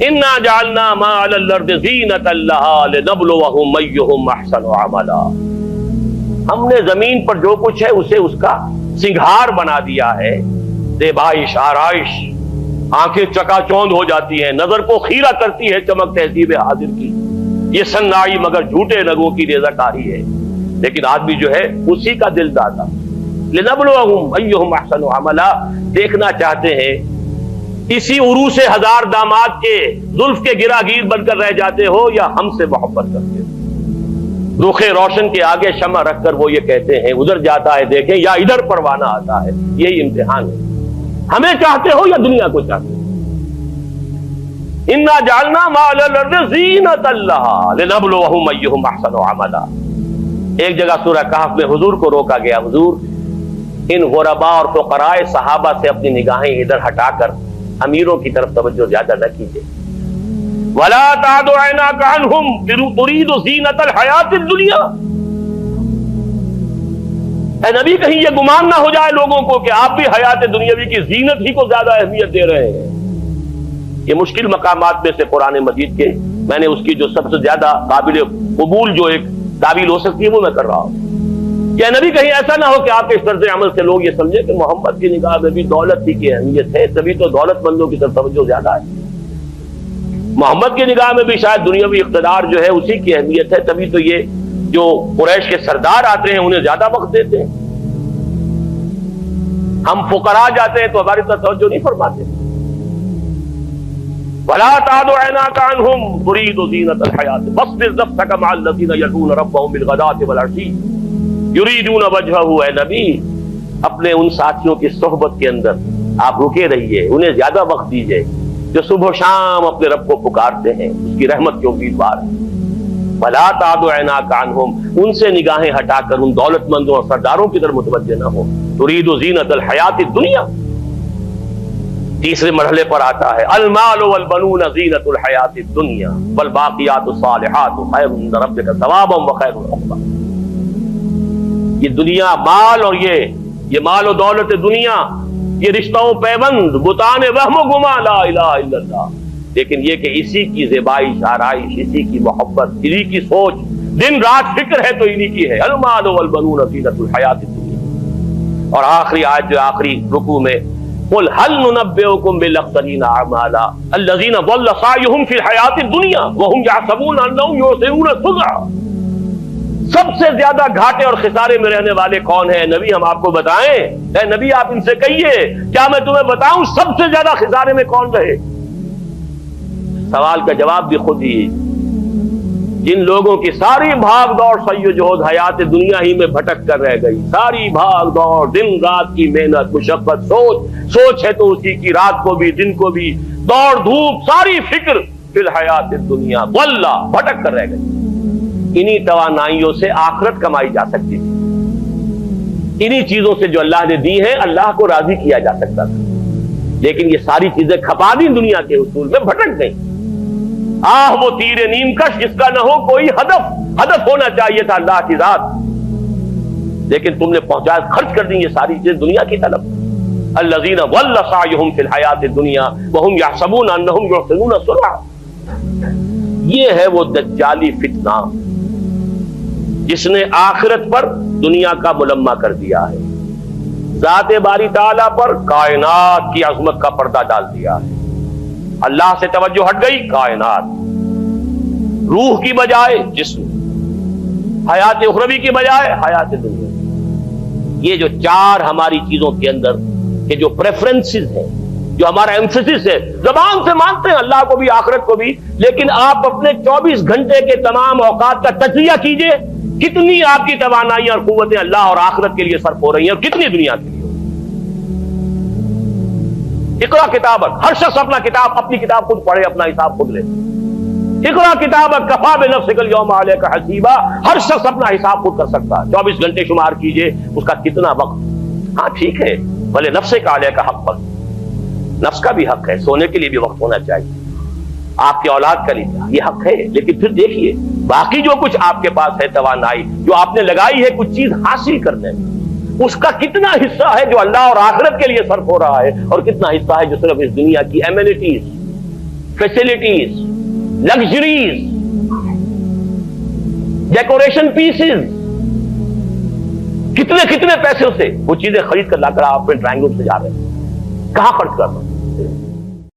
انا جعلنا ما علی الارض زینۃ لها لنبلوہم ایہم احسن عملا، ہم نے زمین پر جو کچھ ہے اسے اس کا سنگھار بنا دیا ہے، زیبائش آرائش، آنکھیں چکا چوند ہو جاتی ہیں، نظر کو خیرہ کرتی ہے چمک تہذیب حاضر کی، یہ صناعی مگر جھوٹے رنگوں کی ریزہ کاری ہے، لیکن آدمی جو ہے اسی کا دل دادا۔ لنبلوہم ایہم احسن عملا، دیکھنا چاہتے ہیں اسی عروس ہزار داماد کے زلف کے گراگیر بن کر رہ جاتے ہو یا ہم سے محبت کرتے ہو۔ رخ روشن کے آگے شمع رکھ کر وہ یہ کہتے ہیں ادھر جاتا ہے دیکھیں یا ادھر پروانہ آتا ہے، یہی امتحان ہے، ہمیں چاہتے ہو یا دنیا کو چاہتے ہو۔ انا جعلنا ما علی الارض زینۃ لها لنبلوہم ایہم احسن عملا۔ ایک جگہ سورہ کہف میں حضور کو روکا گیا، حضور ان غرباء اور فقراء صحابہ سے اپنی نگاہیں ادھر ہٹا کر امیروں کی طرف توجہ زیادہ نہ کیجیے۔ وَلَا تَعْدُ عَيْنَاكَ عَنْهُمْ تُرِيدُ زِينَةَ الْحَيَاةِ الدُّنْيَا۔ اے نبی کہیں یہ گمان نہ ہو جائے لوگوں کو کہ آپ بھی حیات دنیاوی کی زینت ہی کو زیادہ اہمیت دے رہے ہیں۔ یہ مشکل مقامات میں سے قرآن مجید کے میں نے اس کی جو سب سے زیادہ قابل قبول جو ایک تعبیر ہو سکتی ہے وہ میں کر رہا ہوں کہ نبی کہیں ایسا نہ ہو کہ آپ کے اس طرز عمل سے لوگ یہ سمجھے کہ محمد کی نگاہ میں بھی دولت ہی کی اہمیت ہے، تبھی تو دولت مندوں کی طرف توجہ زیادہ ہے۔ محمد کی نگاہ میں بھی شاید دنیاوی اقتدار جو ہے اسی کی اہمیت ہے، تبھی تو یہ جو قریش کے سردار آتے ہیں انہیں زیادہ وقت دیتے ہیں۔ ہم فقراء جاتے ہیں تو ہماری طرف توجہ نہیں فرماتے۔ وَلَا تَعْدُ عَيْنَاكَ عَنْهُمْ تُرِيدُ زِينَةَ الْحَيَاةِ وَاصْبِرْ نَفْسَكَ مَعَ الَّذِينَ يَدْعُونَ رَبَّهُم بِالْغَدَاةِ وَالْعَشِيِّ يُرِيدُونَ وَجْهَهُ۔ اے نبی اپنے ان ساتھیوں کی صحبت کے اندر آپ رکے رہیے، انہیں زیادہ وقت دیجیے جو صبح و شام اپنے رب کو پکارتے ہیں، اس کی رحمت کے امیدوار ہیں۔ وَلَا تَعْدُ عَيْنَاكَ عَنْهُمْ، ان سے نگاہیں ہٹا کر ان دولت مندوں اور سرداروں کی طرف متوجہ نہ ہو۔ تُرِيدُ زِينَةَ الْحَيَاةِ الدُّنْيَا۔ تیسرے مرحلے پر آتا ہے المال والبنون زینۃ الحیات الدنیا والباقیات الصالحات خیر عند ربک ثوابا وخیر عقبا۔ یہ دنیا مال اور یہ مال و دولت دنیا، یہ رشتہ و پیوند، بتان وہم و گما، لا الہ الا اللہ، لیکن یہ کہ اسی کی زیبائش آرائش، اسی کی محبت، اسی کی سوچ، دن رات فکر ہے تو انہی کی ہے۔ المال والبنون زینۃ الحیات الدنیا۔ اور آخری آیت جو آخری رکوع میں قل هل ننبئكم بالاخسرين اعمالا الذين ضل سعيهم في الحياة الدنيا وهم يحسبون انهم يحسنون صنعا۔ سب سے زیادہ گھاٹے اور خسارے میں رہنے والے کون ہیں؟ نبی ہم آپ کو بتائیں؟ اے نبی آپ ان سے کہیے کیا میں تمہیں بتاؤں سب سے زیادہ خسارے میں کون رہے؟ سوال کا جواب بھی خود ہی، جن لوگوں کی ساری بھاگ دوڑ سعی و جہد حیات دنیا ہی میں بھٹک کر رہ گئی، ساری بھاگ دوڑ، دن رات کی محنت مشقت، سوچ ہے تو اسی کی، رات کو بھی دن کو بھی، دوڑ دھوپ، ساری فکر فی الحیات دنیا، واللہ بھٹک کر رہ گئی۔ انہی توانائیوں سے آخرت کمائی جا سکتی تھی، انہی چیزوں سے جو اللہ نے دی ہیں اللہ کو راضی کیا جا سکتا تھا، لیکن یہ ساری چیزیں کھپا دی دنیا کے حصول میں، بھٹک گئی۔ وہ تیر نیم کش جس کا نہ ہو کوئی ہدف ہونا چاہیے تھا اللہ کی ذات، لیکن تم نے پہنچا خرچ کر دی یہ ساری چیزیں دنیا کی طرف۔ الذین ضل سعیہم فی الحیات الدنیا وہم یحسبون انہم یحسنون صنعا۔ یہ ہے وہ دجالی فتنہ جس نے آخرت پر دنیا کا ملمہ کر دیا ہے، ذات باری تعالیٰ پر کائنات کی عظمت کا پردہ ڈال دیا ہے۔ اللہ سے توجہ ہٹ گئی، کائنات، روح کی بجائے جسم، حیات اخروی کی بجائے حیات دنیا۔ یہ جو چار ہماری چیزوں کے اندر کے جو پریفرنسز ہیں، جو ہمارا ایمفیسس ہے، زبان سے مانتے ہیں اللہ کو بھی آخرت کو بھی، لیکن آپ اپنے 24 گھنٹے کے تمام اوقات کا تجزیہ کیجئے، کتنی آپ کی توانائیاں اور قوتیں اللہ اور آخرت کے لیے صرف ہو رہی ہیں اور کتنی دنیا کے لیے۔ اقرا کتابک، ہر شخص اپنی کتاب خود پڑھے، اپنا حساب خود لے۔ اقرا کتابک کفا بنفسک الیوم علیک حسیبا، ہر شخص اپنا حساب خود کر سکتا ہے۔ 24 گھنٹے شمار کیجئے اس کا کتنا وقت۔ ہاں ٹھیک ہے، بھلے نفس کا علیک حق پر، نفس کا بھی حق ہے، سونے کے لیے بھی وقت ہونا چاہیے، آپ کی اولاد کا لیے یہ حق ہے، لیکن پھر دیکھیے باقی جو کچھ آپ کے پاس ہے توانائی جو آپ نے لگائی ہے کچھ چیز حاصل کرنے میں، اس کا کتنا حصہ ہے جو اللہ اور آخرت کے لیے صرف ہو رہا ہے، اور کتنا حصہ ہے جو صرف اس دنیا کی amenities, facilities, luxuries, decoration pieces, کتنے کتنے پیسے سے وہ چیزیں خرید کر لا کر آپ اپنے ڈرائنگ روم سے جا رہے ہیں. کہاں خرچ کر رہے ہیں؟